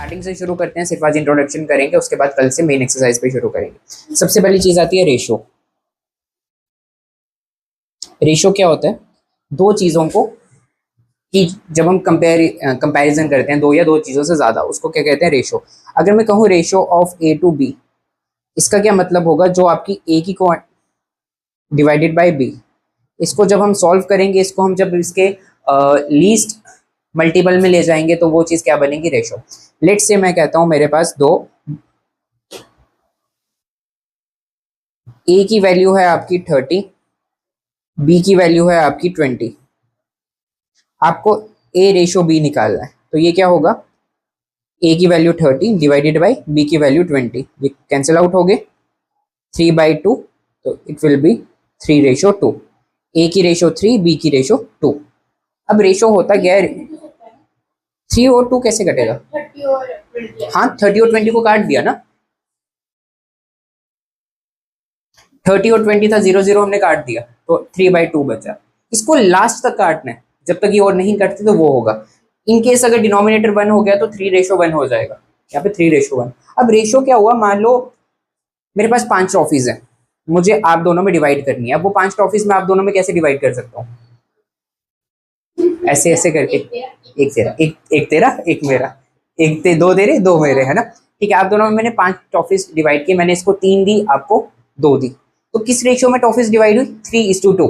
Starting से शुरू करते हैं, सिर्फ आज इंट्रोडक्शन करेंगे, उसके बाद कल से मेन एक्सरसाइज पे शुरू करेंगे। सबसे पहली चीज आती है रेशो। रेशो क्या होता है? दो चीजों को कि जब हम कंपैरिजन करते हैं, दो या दो चीजों से ज्यादा, उसको क्या कहते हैं? रेशो। अगर मैं कहूँ ratio of A to B, इसका क्या मतलब होगा? जो आपकी ए की को डिवाइडेड बाय बी, इसको जब हम सॉल्व करेंगे, इसको हम जब इसके लीस्ट मल्टीपल में ले जाएंगे तो वो चीज क्या बनेगी? रेशो। लेट्स से मैं कहता हूं मेरे पास दो, ए की वैल्यू है आपकी 30, बी की वैल्यू है आपकी 20। आपको ए रेशो बी निकालना है, तो ये क्या होगा? ए की वैल्यू 30 डिवाइडेड बाई बी की वैल्यू 20, ये कैंसिल आउट हो गए। 3/2, तो इट विल बी 3:2। ए की रेशो 3, बी की रेशो 2। अब रेशो होता क्या है? 3 और 2 कैसे कटेगा? 30 और 20। हाँ, 30 और 20 को काट दिया ना। 30 और 20 था, 0 हमने काट दिया, तो 3/2 बचा। इसको लास्ट तक काटना है, जब तक ये और नहीं कटती तो वो होगा। इन केस अगर डिनोमिनेटर 1 हो गया तो 3:1 हो जाएगा, यहाँ पे 3:1। अब रेशो क्या हुआ? मान लो मेरे पास 5 ट्रॉफीज है, मुझे आप दोनों में डिवाइड करनी है। अब वो 5 ट्रॉफीज में आप दोनों में कैसे डिवाइड कर सकता हूँ? ऐसे ऐसे करके, एक तेरा, एक तेरा, एक मेरा, दो तेरे, दो मेरे, है ना? ठीक है, आप दोनों में मैंने 5 टॉफीज डिवाइड की, मैंने इसको 3 दी, आपको 2 दी, तो किस रेशियो में टॉफीज डिवाइड हुई? 3:2,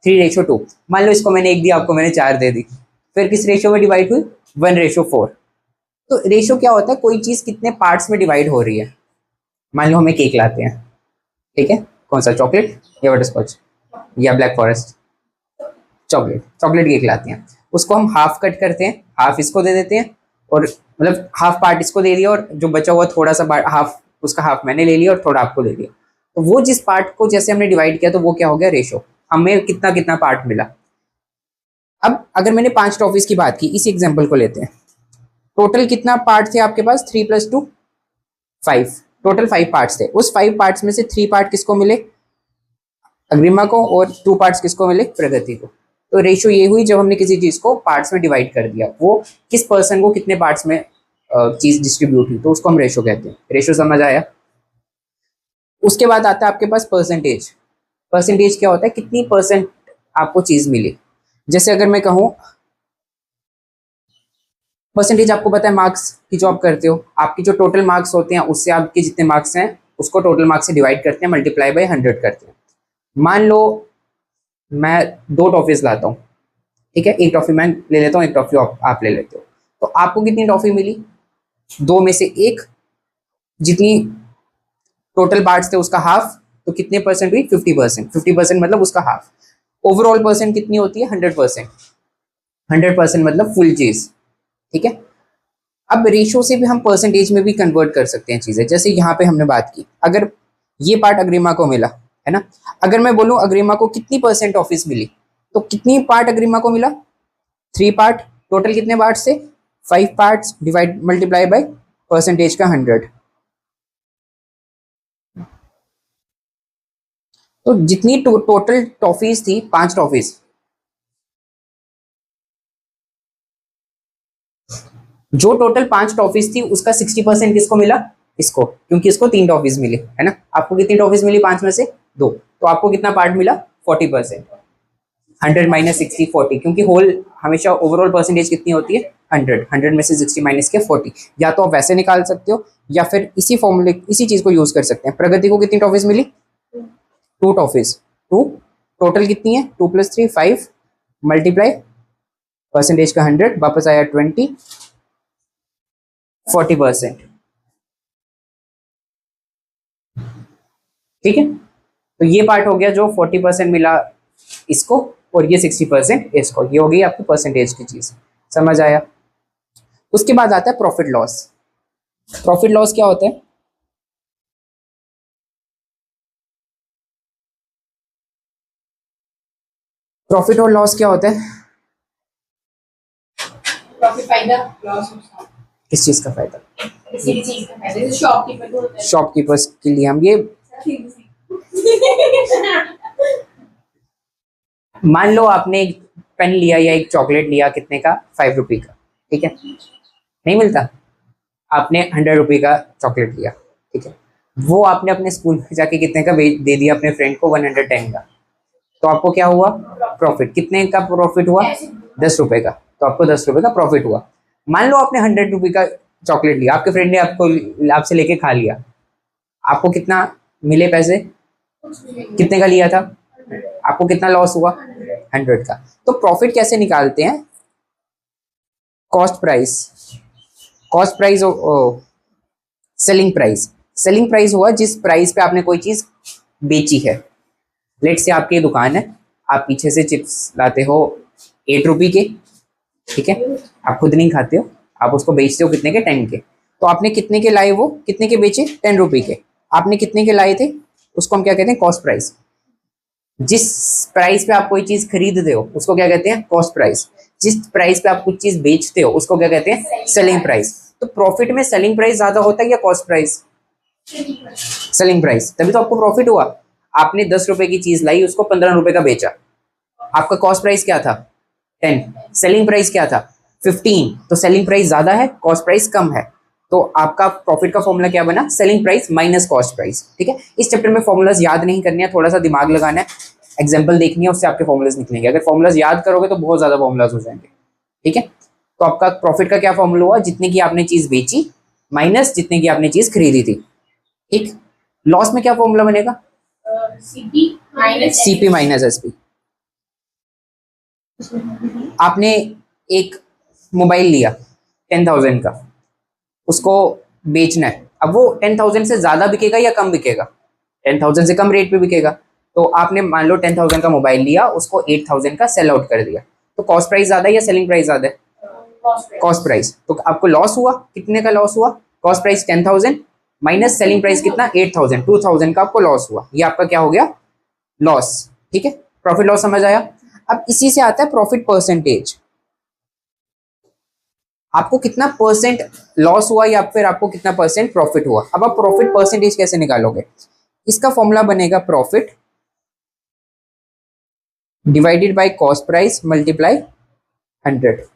3:2। मान लो इसको मैंने 1 दी, आपको मैंने 4 दे दी, फिर किस रेशियो में डिवाइड हुई? 1:4। तो रेशियो क्या होता है? कोई चीज कितने पार्ट्स में डिवाइड हो रही है। मान लो हमें केक लाते हैं, ठीक है, कौन सा, चॉकलेट या बटरस्कॉच या ब्लैक फॉरेस्ट? चॉकलेट केक लाते हैं, उसको हम हाफ कट करते हैं, हाफ इसको दे देते हैं, और मतलब हाफ पार्ट इसको दे दिया, और जो बचा हुआ थोड़ा सा हाफ, उसका हाफ मैंने ले लिया और थोड़ा आपको दे दिया। तो वो जिस पार्ट को जैसे हमने डिवाइड किया, तो वो क्या हो गया? रेशो। हमें कितना कितना पार्ट मिला। अब अगर मैंने 5 टॉफीज की बात की, इस एग्जाम्पल को लेते हैं, टोटल कितना पार्ट थे आपके पास? 3 + 2 5, टोटल 5 पार्ट्स थे। उस 5 पार्ट्स में से 3 पार्ट किसको मिले? अग्रिमा को, और 2 पार्ट्स किसको मिले? प्रगति को। तो रेशियो ये हुई जब हमने किसी चीज को पार्ट्स में डिवाइड कर दिया, वो किस पर्सन को कितने पार्ट्स में चीज डिस्ट्रीब्यूट हुई, तो उसको हम रेशियो कहते हैं। रेशियो समझ आया? उसके बाद आता है आपके पास परसेंटेज। परसेंटेज क्या होता है? कितनी परसेंट आपको चीज मिली। जैसे अगर मैं कहूँ, परसेंटेज आपको पता है मार्क्स की जो आप करते हो, आपकी जो टोटल मार्क्स होते हैं उससे आपके जितने मार्क्स हैं उसको टोटल मार्क्स से डिवाइड करते हैं, मल्टीप्लाई बाय 100 करते हैं। मान लो मैं 2 टॉफीज लाता हूँ, ठीक है, एक टॉफी मैं ले लेता हूँ, एक टॉफी आप ले लेते हो, तो आपको कितनी टॉफी मिली? 2 में से 1, जितनी टोटल पार्ट्स थे उसका हाफ, तो कितने परसेंट हुई? 50%। 50% मतलब उसका हाफ। ओवरऑल परसेंट कितनी होती है? 100%। 100% मतलब फुल चीज, ठीक है। अब रेशो से भी हम परसेंटेज में भी कन्वर्ट कर सकते हैं चीजें। जैसे यहाँ पे हमने बात की, अगर ये पार्ट अग्रिमा को मिला, है ना, अगर मैं बोलूँ अग्रिमा को कितनी परसेंट ऑफिस मिली, तो कितनी पार्ट अग्रिमा को मिला? 3 पार्ट। टोटल कितने पार्ट्स थे? 5 parts, divide multiply by percentage का 100। तो जितनी टोटल टॉफीज थी, 5 टॉफीज, जो टोटल 5 टॉफीज थी उसका 60% किसको मिला? इसको, क्योंकि इसको 3 टॉफीज मिली, है ना। आपको कितनी टॉफीज मिली? 5 में से 2, तो आपको कितना पार्ट मिला? 40%। 100 - 60 40, क्योंकि होल हमेशा ओवरऑल परसेंटेज कितनी होती है? 100। 100 में से 60 माइनस के 40। या तो आप वैसे निकाल सकते हो, या फिर इसी फॉर्मूले, इसी चीज को यूज कर सकते हैं। प्रगति को कितनी टॉफीज मिली? 2 टॉफीज। 2, टोटल कितनी है? 2 + 3 5, मल्टीप्लाई परसेंटेज का 100, वापस आया 20, 40%, ठीक है। तो ये पार्ट हो गया जो 40% मिला इसको, और ये 60% इसको। ये हो गई आपकी परसेंटेज की चीज। समझ आया? उसके बाद आता है प्रॉफिट लॉस। प्रॉफिट लॉस क्या होता है? प्रॉफिट और लॉस क्या होता है? प्रॉफिट फायदा, लॉस नुकसान। किस चीज का फायदा? किसी भी चीज का फायदा, जैसे शॉपकीपर को होता है। शॉपकीपर्स के लिए हम ये, मान लो आपने एक पेन लिया या एक चॉकलेट लिया, कितने का? 5 रुपये का, ठीक है, नहीं मिलता। आपने 100 रुपये का चॉकलेट लिया, ठीक है, वो आपने अपने स्कूल में जाके कितने का दे दिया अपने फ्रेंड को, 110 का, तो आपको क्या हुआ प्रॉफिट, कितने का प्रॉफिट हुआ, 10 रुपए का, तो आपको 10 रुपए का प्रॉफिट हुआ। मान लो आपने 100 रुपये का चॉकलेट लिया, आपके फ्रेंड ने आपसे लेके खा लिया, आपको कितना मिले पैसे, कितने का लिया था, आपको कितना लॉस हुआ, 100 का। तो प्रॉफिट कैसे निकालते हैं, cost price, cost price selling price, selling price हुआ जिस प्राइस पे आपने कोई चीज बेची है। लेट से आपकी दुकान है, आप पीछे से चिप्स लाते हो 8 रुपये के, ठीक है, आप खुद नहीं खाते हो, आप उसको बेचते हो कितने के, 10 के, तो आपने कितने के लाए, वो कितने के बेचे, 10 रुपये के, आपने कितने के लाए थे, उसको हम क्या कहते हैं, कॉस्ट प्राइस। जिस प्राइस पे आप कोई चीज खरीदते हो उसको क्या कहते हैं, कॉस्ट प्राइस। जिस प्राइस पे आप कुछ चीज बेचते हो उसको क्या कहते हैं, सेलिंग प्राइस। तो प्रॉफिट में सेलिंग प्राइस ज्यादा होता है या कॉस्ट प्राइस, सेलिंग प्राइस, तभी तो आपको प्रॉफिट हुआ। आपने 10 रुपए की चीज लाई, उसको 15 रुपए का बेचा, आपका कॉस्ट प्राइस क्या था, 10, सेलिंग प्राइस क्या था, 15, तो सेलिंग प्राइस ज्यादा है, कॉस्ट प्राइस कम है, तो आपका प्रॉफिट का फॉर्मूला क्या बना, selling price minus cost price, ठीक है। इस चैप्टर में फॉर्मूलाज याद नहीं करने हैं, थोड़ा सा दिमाग लगाना है, एग्जाम्पल देखनी है, उससे आपके फॉर्मूलाज निकलेंगे। अगर फॉर्मूलाज याद करोगे तो बहुत ज्यादा फॉर्मूलाज हो जाएंगे, ठीक है। तो आपका प्रॉफिट का क्या फॉर्मूला हुआ, जितने की आपने चीज बेची माइनस जितने की आपने चीज खरीदी थी, ठीक। लॉस में क्या फॉर्मूला बनेगा, सीपी माइनस एसपी। आपने एक मोबाइल लिया 10,000 का, उसको बेचना है, अब वो 10,000 से ज्यादा बिकेगा या कम बिकेगा, 10,000 से कम रेट पे बिकेगा। तो आपने मान लो 10,000 का मोबाइल लिया, उसको 8,000 का सेल आउट कर दिया, तो कॉस्ट प्राइस ज्यादा है या सेलिंग प्राइस ज्यादा है, कॉस्ट प्राइस। तो आपको लॉस हुआ, कितने का लॉस हुआ, cost price 10,000 minus selling price कितना, 8,000, 2,000 का आपको लॉस हुआ, ये आपका क्या हो गया, लॉस, ठीक है। प्रॉफिट लॉस समझ आया। अब इसी से आता है प्रॉफिट परसेंटेज, आपको कितना परसेंट लॉस हुआ या फिर आपको कितना परसेंट प्रॉफिट हुआ। अब आप प्रॉफिट परसेंटेज कैसे निकालोगे, इसका फॉर्मूला बनेगा profit divided by cost price multiply 100।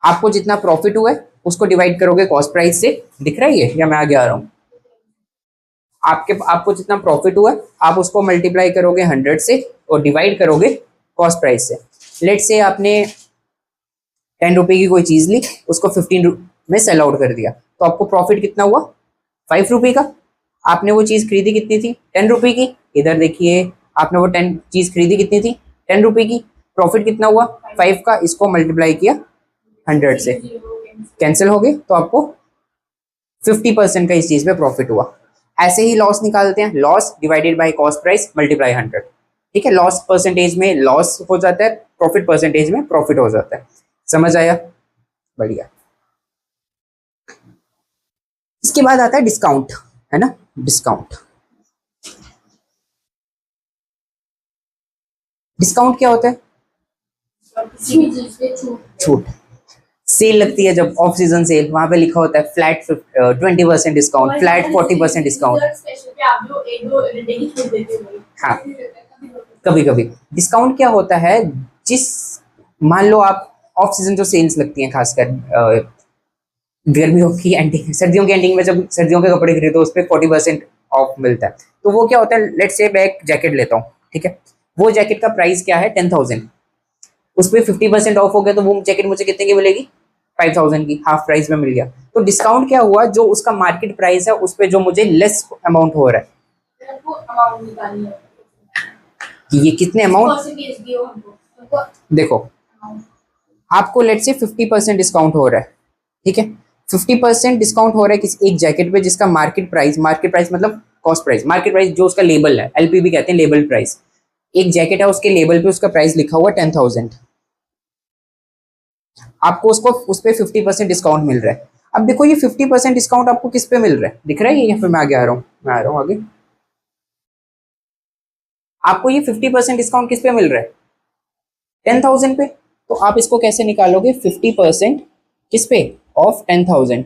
आपको जितना प्रॉफिट हुआ है उसको डिवाइड करोगे कॉस्ट प्राइस से, दिख रहा है ये या मैं आगे आ रहा हूं, आपको जितना प्रॉफिट हुआ आप उसको मल्टीप्लाई करोगे 100 से और डिवाइड करोगे कॉस्ट प्राइस से। लेट से आपने 10 रुपए की कोई चीज ली, उसको 15 में सेल आउट कर दिया, तो आपको प्रॉफिट कितना हुआ, 5 रुपए का। आपने वो चीज खरीदी कितनी थी, 10 रुपए की, इधर देखिए आपने वो 10 चीज खरीदी कितनी थी, 10 रुपए की, प्रॉफिट कितना हुआ 5 का, इसको मल्टीप्लाई किया 100 से, कैंसिल हो गए, तो आपको 50% का इस चीज पे प्रॉफिट हुआ। ऐसे ही लॉस निकालते हैं, loss divided by cost price multiply 100, ठीक है। लॉस परसेंटेज में लॉस हो जाता है, प्रॉफिट परसेंटेज में प्रॉफिट हो जाता है, समझ आया, बढ़िया। इसके बाद आता है डिस्काउंट, है ना, डिस्काउंट। डिस्काउंट क्या होता है, छूट। सेल लगती है जब ऑफ सीजन सेल, वहां पे लिखा होता है फ्लैट 20% डिस्काउंट, फ्लैट 40% डिस्काउंट। हाँ, कभी कभी डिस्काउंट क्या होता है, जिस मान लो आप ऑफ सीजन जो सेल्स लगती हैं, खासकर गर्मियों की एंडिंग, सर्दियों की एंडिंग में जब सर्दियों के कपड़े खरीदो उस पर 40% ऑफ मिलता है, तो वो क्या होता है, लेट से मैं एक जैकेट लेता हूँ, ठीक है, वो जैकेट का प्राइस क्या है 10,000, उस पर 50% ऑफ हो गया, तो वो जैकेट मुझे कितने की मिलेगी, 5,000 की, हाफ प्राइस में मिल गया। तो डिस्काउंट क्या हुआ, जो उसका मार्केट प्राइस है उस पर जो मुझे लेस अमाउंट हो रहा है, कि ये कितने अमाउंट, देखो आपको लेट से 50% डिस्काउंट हो रहा है, ठीक है, 50% डिस्काउंट हो रहा है किसी एक जैकेट पे जिसका मार्केट प्राइस मतलब कॉस्ट प्राइस, मार्केट प्राइस जो उसका लेबल है, एलपीबी कहते हैं, लेबल प्राइस। एक जैकेट है, उसके लेबल पे उसका प्राइस लिखा हुआ 10,000, आपको उसको उस पर 50% डिस्काउंट मिल रहा है। अब देखो ये 50% डिस्काउंट आपको किस पे मिल रहा है, दिख रहा है ये, या फिर मैं आगे आ रहा हूँ, मैं आ रहा हूँ आगे, आपको ये 50% डिस्काउंट किस पे मिल रहा है, 10,000 पे। तो आप इसको कैसे निकालोगे, 50% किस पे, ऑफ 10,000,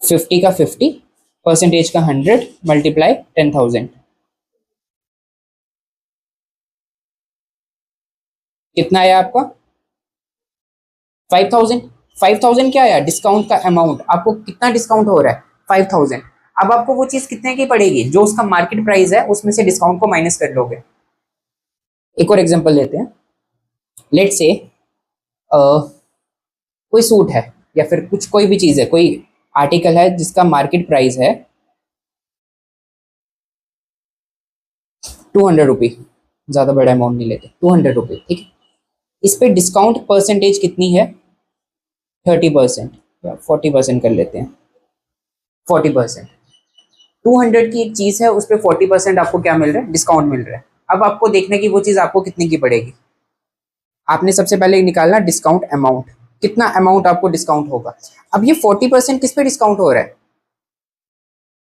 50 का 50, परसेंटेज का 100 मल्टीप्लाई 10,000, कितना आया आपका 5,000। 5000 क्या आया डिस्काउंट का अमाउंट, आपको कितना डिस्काउंट हो रहा है 5000। अब आपको वो चीज कितने की पड़ेगी, जो उसका मार्केट प्राइस है उसमें से डिस्काउंट को माइनस कर लोगे। एक और एग्जांपल लेते हैं, लेट से कोई सूट है या फिर कुछ कोई भी चीज है, कोई आर्टिकल है जिसका मार्केट प्राइस है 200 रुपी, ज्यादा बड़ा अमाउंट नहीं लेते, 200 रुपी, ठीक है। इस पे डिस्काउंट परसेंटेज कितनी है 30% या 40% कर लेते हैं, 40%। 200 की एक चीज है उस पर 40% आपको क्या मिल रहा है डिस्काउंट मिल रहा है। अब आपको देखना कि वो चीज आपको कितने की पड़ेगी। आपने सबसे पहले निकालना डिस्काउंट अमाउंट, कितना अमाउंट आपको डिस्काउंट होगा। अब ये 40% किस पे डिस्काउंट हो रहा है,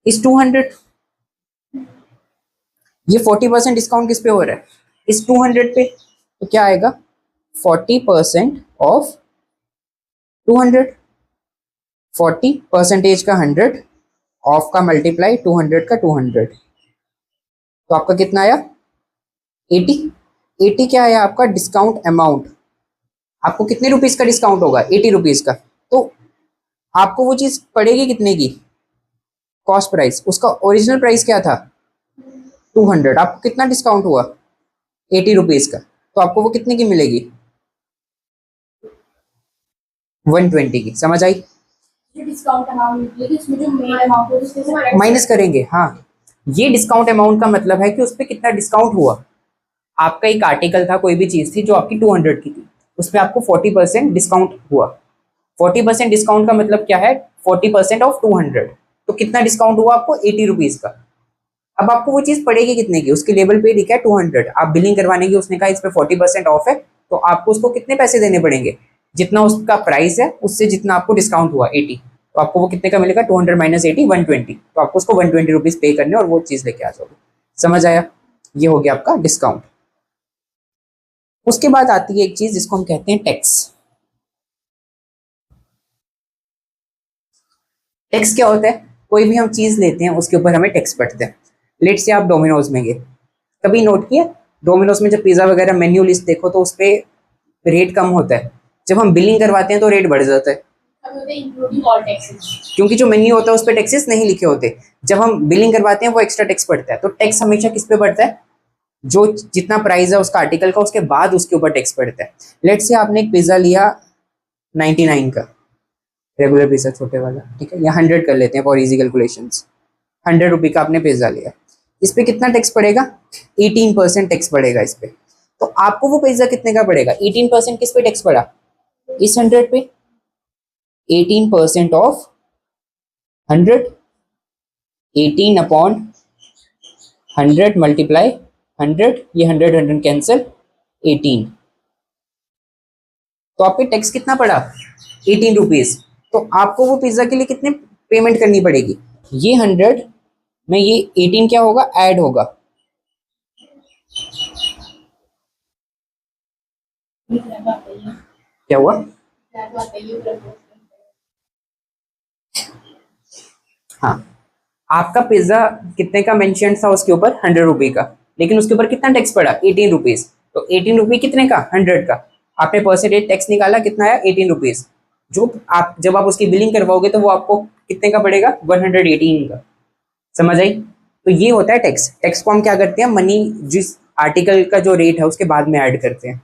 इस 200, ये 40% डिस्काउंट किस पे हो रहा है इस 200 पे, तो क्या आएगा 40% ऑफ 200, 40 परसेंटेज का 100 ऑफ का मल्टीप्लाई 200 का 200, तो आपका कितना आया 80। 80 क्या आया आपका डिस्काउंट अमाउंट, आपको कितने रुपीस का डिस्काउंट होगा 80 रुपीस का। तो आपको वो चीज पड़ेगी कितने की, कॉस्ट प्राइस, उसका ओरिजिनल प्राइस क्या था 200, आपको कितना डिस्काउंट हुआ 80 रुपीज का, तो आपको वो कितने की मिलेगी 120 की। समझ आई, जो डिस्काउंट अमाउंट निकलेगी उसमें जो मेन अमाउंट है उसमें से माइनस करेंगे। हाँ, ये डिस्काउंट अमाउंट का मतलब है कि उस पर कितना डिस्काउंट हुआ। आपका एक आर्टिकल था, कोई भी चीज थी जो आपकी 200 की थी, उस पर आपको 40% डिस्काउंट हुआ। 40% डिस्काउंट का मतलब क्या है 40% ऑफ 200, तो कितना डिस्काउंट हुआ आपको 80 रुपीज का। अब आपको वो चीज पड़ेगी कितने की, उसके लेवल पे लिखा है 200, आप बिलिंग करवाने की, उसने कहा इस पे 40% ऑफ है, तो आपको उसको कितने पैसे देने पड़ेंगे, जितना उसका प्राइस है उससे जितना आपको डिस्काउंट हुआ 80, तो आपको वो कितने का मिलेगा 200 माइनस 80 120, तो आपको उसको 120 रुपीज पे करने और वो चीज लेके आ जाओगे। समझ आया, ये हो गया आपका डिस्काउंट। उसके बाद आती है एक चीज जिसको हम कहते हैं टैक्स। टैक्स क्या होता है, कोई भी हम चीज लेते हैं उसके ऊपर हमें टैक्स पड़ता है। लेट से आप डोमिनोज में गए, कभी नोट किया डोमिनोज में जब पिज्जा वगैरह मेन्यू लिस्ट देखो तो उस पर रेट कम होता है, जब हम बिलिंग करवाते हैं तो रेट बढ़ जाता है, इंक्लूडिंग ऑल टैक्सेस, क्योंकि जो मेन्यू होता है उस पर टैक्सेस नहीं लिखे होते। जब हम बिलिंग करवाते हैं वो एक्स्ट्रा टैक्स पड़ता है। तो टैक्स हमेशा किस पे पड़ता है, जो जितना प्राइस है उसका आर्टिकल का उसके बाद उसके ऊपर टैक्स पड़ता है। लेट से आपने एक पिज्जा लिया 99 का, रेगुलर पिज्जा छोटे वाला, ठीक है, या 100 कर लेते हैं फॉर इजी कैलकुलेशन। 100 रुपये का आपने पिज्जा लिया, इस पे कितना टैक्स पड़ेगा 18% टैक्स पड़ेगा इस पे। तो आपको वो पिज्जा कितने का पड़ेगा 18% किस पे टैक्स पड़ा इस 100 पे, 18% ऑफ 100, 18 अपॉन 100 मल्टीप्लाई 100, ये 100 कैंसिल 18, तो आप पे टैक्स कितना पड़ा 18 रुपीज। तो आपको वो पिज्जा के लिए कितने पेमेंट करनी पड़ेगी, ये 100 में ये 18 क्या होगा ऐड होगा, क्या हुआ, हाँ, आपका पिज्जा कितने का मेंशन था उसके ऊपर 100 रुपये का, लेकिन उसके ऊपर कितना टैक्स पड़ा 18 रुपीज। तो 18 रुपये कितने का 100 का, आपने परसेंटेज टैक्स निकाला कितना आया 18 रुपीज। जो आप जब आप उसकी बिलिंग करवाओगे तो वो आपको कितने का पड़ेगा 118 का। समझ आई, तो ये होता है टैक्स। टैक्स को हम क्या करते हैं, मनी जिस आर्टिकल का जो रेट है उसके बाद में ऐड करते हैं।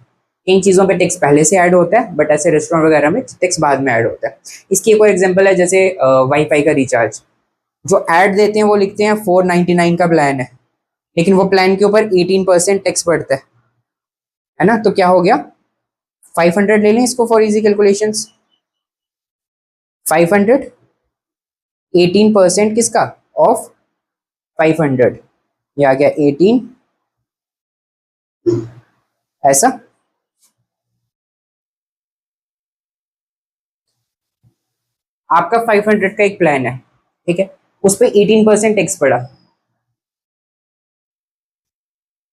इन चीज़ों पे टैक्स पहले से ऐड होता है, बट ऐसे रेस्टोरेंट वगैरह में टैक्स बाद में ऐड होता है। इसकी एक और एग्जांपल है, जैसे वाईफाई का रिचार्ज, जो ऐड देते हैं वो लिखते हैं 499 का प्लान है, लेकिन वो प्लान के ऊपर 18% टैक्स पड़ता है ना। तो क्या हो गया 500 ले लें इसको फॉर इजी कैलकुलेशंस, 500 18% किसका ऑफ 500, ये आ गया 18, ऐसा। आपका 500 का एक प्लान है, ठीक है, उस पर 18% टैक्स पड़ा,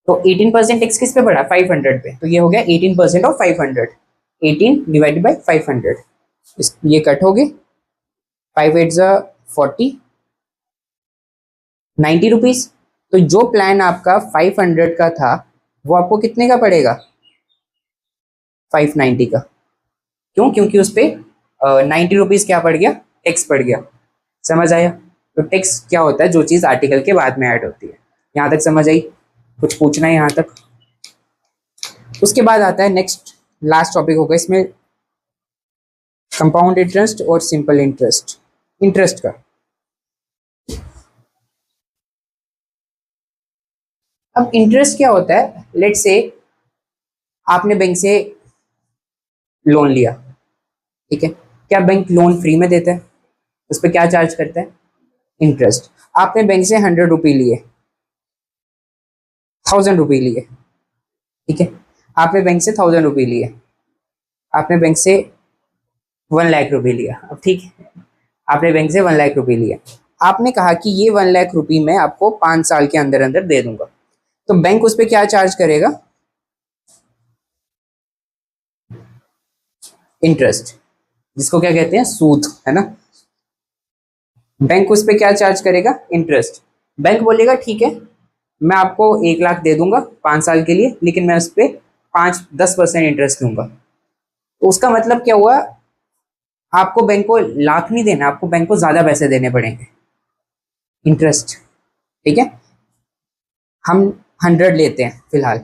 तो 18% टैक्स किस पे पड़ा 500 पे, तो ये हो गया 18% ऑफ 500, 18 डिवाइडेड बाई 500, ये कट हो गए, 5 8 40, 90 रुपीज। तो जो प्लान आपका 500 का था वो आपको कितने का पड़ेगा 590 का, क्यों, क्योंकि उस पे ₹90 क्या पड़ गया, टैक्स पड़ गया। समझ आया? तो टैक्स क्या होता है, जो चीज़ आर्टिकल के बाद में ऐड होती है। यहाँ तक समझ आई? कुछ पूछना है यहाँ तक? उसके बाद आता है नेक्स्ट लास्ट टॉपिक होगा इसमें, कंपाउंड इंटरेस्ट और सिंपल इंटरेस्ट, इंटरेस्ट का। अब इंटरेस्ट क्या होता है, लेट से आपने बैंक से लोन लिया, ठीक है, क्या बैंक लोन फ्री में देता है? उस पर क्या चार्ज करता है? इंटरेस्ट। आपने बैंक से 100 रुपये लिए, 1000 रुपये लिए, ठीक है, आपने बैंक से 1000 रुपये लिए, आपने बैंक से 1 लाख रुपये लिया। अब ठीक है, आपने बैंक से 1 लाख रुपये लिया, आपने कहा कि ये 1 लाख रुपये मैं आपको 5 साल के अंदर अंदर दे दूंगा, तो बैंक उस पर क्या चार्ज करेगा? इंटरेस्ट, जिसको क्या कहते हैं, सूद, है ना। बैंक उस पर क्या चार्ज करेगा? इंटरेस्ट। बैंक बोलेगा ठीक है, मैं आपको 1 लाख दे दूंगा 5 साल के लिए, लेकिन मैं उस पर 5-10% इंटरेस्ट लूंगा। तो उसका मतलब क्या हुआ, आपको बैंक को लाख नहीं देना, आपको बैंक को ज्यादा पैसे देने पड़ेंगे, इंटरेस्ट, ठीक है। हम 100 लेते हैं फिलहाल,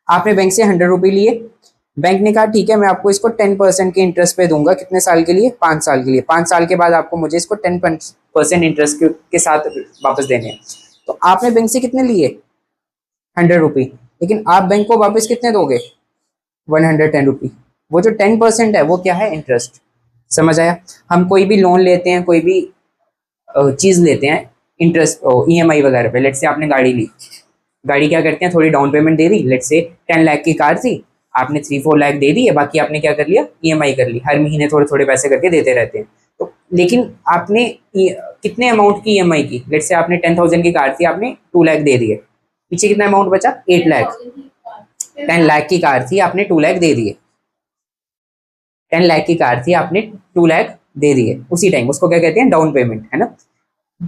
आपने बैंक से 100 रुपये लिए, बैंक ने कहा ठीक है मैं आपको इसको 10% के इंटरेस्ट पे दूंगा, कितने साल के लिए? 5 साल के लिए। 5 साल के बाद आपको मुझे इसको 10% इंटरेस्ट के साथ वापस देने हैं। तो आपने बैंक से कितने लिए? 100 रुपये, लेकिन आप बैंक को वापस कितने दोगे? 110 रुपये। वो जो 10% है वो क्या है? इंटरेस्ट। समझ आया? हम कोई भी लोन लेते हैं, कोई भी चीज़ लेते हैं इंटरेस्ट EMI वगैरह पे, लेट से आपने गाड़ी ली, गाड़ी क्या करते हैं, थोड़ी डाउन पेमेंट दे दी, लेट से 10 लाख की कार थी, आपने 3-4 लाख दे दिए, बाकी आपने क्या कर लिया? EMI कर ली, हर महीने थोड़े थोड़े पैसे करके देते रहते हैं। तो लेकिन आपने कितने अमाउंट की EMI की? लेट से आपने 10,000 की कार थी, आपने 2 लाख दे दिए, पीछे कितना अमाउंट बचा? 8 लाख। 10 लाख की कार थी, आपने 2 लाख दे दिए, 10 लाख की कार थी, आपने 2 लाख दे दिए उसी टाइम, उसको क्या कहते हैं? डाउन पेमेंट, है ना।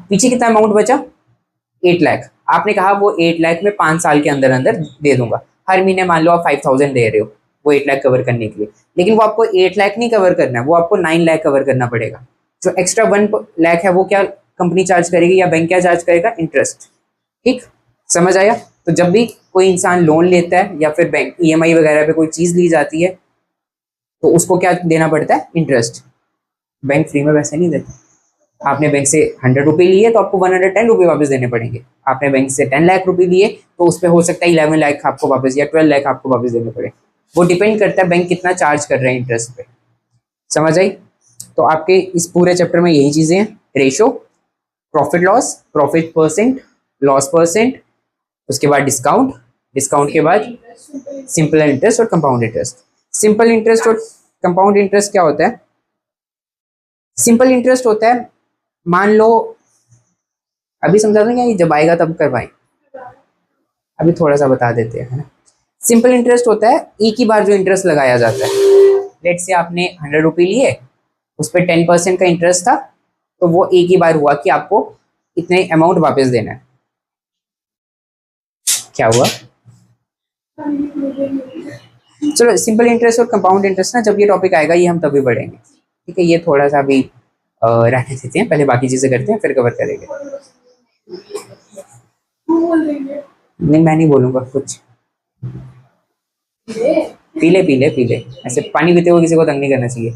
पीछे कितना अमाउंट बचा? 8 लाख। आपने कहा वो 8 लाख में 5 साल के अंदर अंदर दे दूंगा, हर महीने मान लो आप 5,000 दे रहे हो वो 8 लाख कवर करने के लिए, लेकिन वो आपको 8 लाख नहीं कवर करना है, वो आपको 9 लाख कवर करना पड़ेगा। जो एक्स्ट्रा 1 लाख है वो क्या कंपनी चार्ज करेगी या बैंक क्या चार्ज करेगा? इंटरेस्ट। ठीक, समझ आया? तो जब भी कोई इंसान लोन लेता है या फिर बैंक EMI वगैरह पे कोई चीज़ ली जाती है, तो उसको क्या देना पड़ता है? इंटरेस्ट। बैंक फ्री में पैसे नहीं देता। आपने बैंक से 100 रुपये लिए तो आपको 110 रुपये वापस देने पड़ेंगे। आपने बैंक से 10 लाख रुपये लिए तो उस पर हो सकता है 11 लाख आपको वापस या 12 लाख आपको वापस देने पड़े। वो डिपेंड करता है बैंक कितना चार्ज कर रहे हैं इंटरेस्ट पे। समझ आई? तो आपके इस पूरे चैप्टर में यही चीज़ें हैं, ratio, profit loss, profit percent, loss percent, उसके बाद डिस्काउंट, डिस्काउंट के बाद सिंपल इंटरेस्ट और कंपाउंड इंटरेस्ट। सिंपल इंटरेस्ट और कंपाउंड इंटरेस्ट क्या होता है? सिंपल इंटरेस्ट होता है, मान लो अभी समझा दूं या जब आएगा तब करवाएं, अभी थोड़ा सा बता देते हैं, है ना। सिंपल इंटरेस्ट होता है एक ही बार जो इंटरेस्ट लगाया जाता है। लेट से आपने 100 रुपये लिए, उस पर 10% का इंटरेस्ट था, तो वो एक ही बार हुआ कि आपको इतने अमाउंट वापस देना है। क्या हुआ? चलो सिंपल इंटरेस्ट और कंपाउंड इंटरेस्ट ना जब ये टॉपिक आएगा ये हम तभी पढ़ेंगे, ठीक है। ये थोड़ा सा अभी रहने देते हैं, पहले बाकी चीजें करते हैं फिर कवर करेंगे। नहीं मैं नहीं बोलूंगा कुछ, पीले पीले पीले, ऐसे पानी पीते हुए किसी को तंग नहीं करना चाहिए।